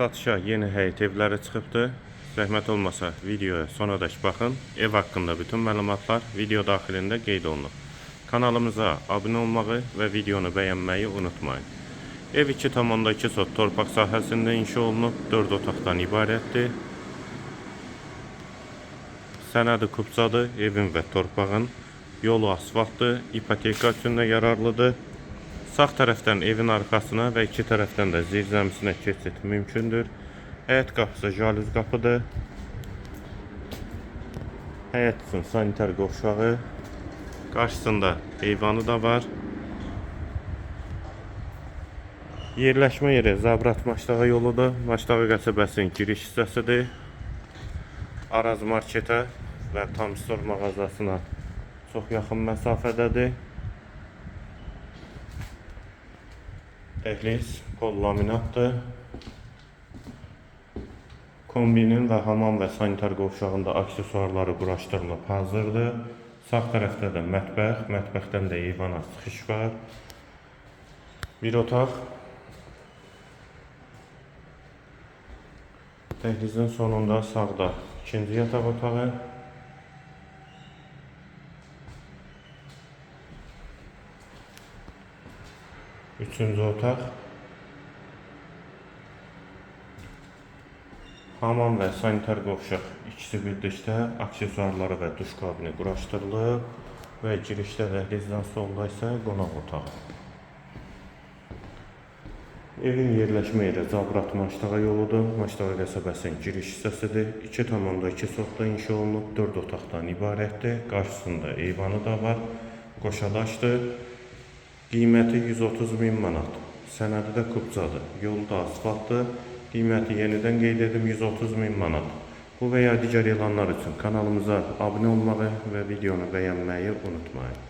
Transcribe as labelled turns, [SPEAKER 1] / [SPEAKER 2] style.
[SPEAKER 1] Satışa yeni həyət evləri çıxıbdır. Zəhmət olmasa videoya sonadək baxın. Ev haqqında bütün məlumatlar video daxilində qeyd olunub. Kanalımıza abunə olmağı və videonu bəyənməyi unutmayın. Ev 2,2 sot torpaq sahəsində inşa olunub, 4 otaqdan ibarətdir. Sənədi kubcadır, evin və torpağın. Yolu asfaltdır, ipoteka üçün də yararlıdır. Sağ tərəfdən evin arxasına və iki tərəfdən də zirzəmisinə keçid mümkündür. Həyət qapısı jalüz qapıdır. Həyət üçün sanitar qovşağı. Qarşısında eyvanı da var. Yerləşmə yeri Zabrat Maçdağı yoludur. Maçdağı qəsəbəsinin giriş hissəsidir. Araz marketə və Tam Store mağazasına çox yaxın məsafədədir. Dəhliz pol laminatdır. Kombinin və hamam və sanitar qovşağında aksesuarları quraşdırılıb hazırdır. Sağ tərəfdə də mətbəx, mətbəxdən də eyvana çıxış var. Bir otaq. Dəhlizin sonunda sağda ikinci yataq otağı. Üçüncü otaq. Hamam və sanitar qovşaq ikisi birlikdə aksesuarları və duş kabini quraşdırılıb və girişdə dəhlizdən solda isə qonaq otağı. Evin yerləşmə yeri Zabrat Maçdağı yoludur. Maçdağı qəsəbəsinin giriş hissəsidir. 2,2 sotda inşa olunub, 4 otaqdan ibarətdir. Qarşısında eyvanı da var. Qoşadaşdır. Qiyməti 130.000 manat. Sənədi də kubcadır. Yolu da asfaltdır. Qiyməti yenidən qeyd edim 130.000 manat. Bu və ya digər elanlar üçün kanalımıza abunə olmağı və videonu bəyənməyi unutmayın.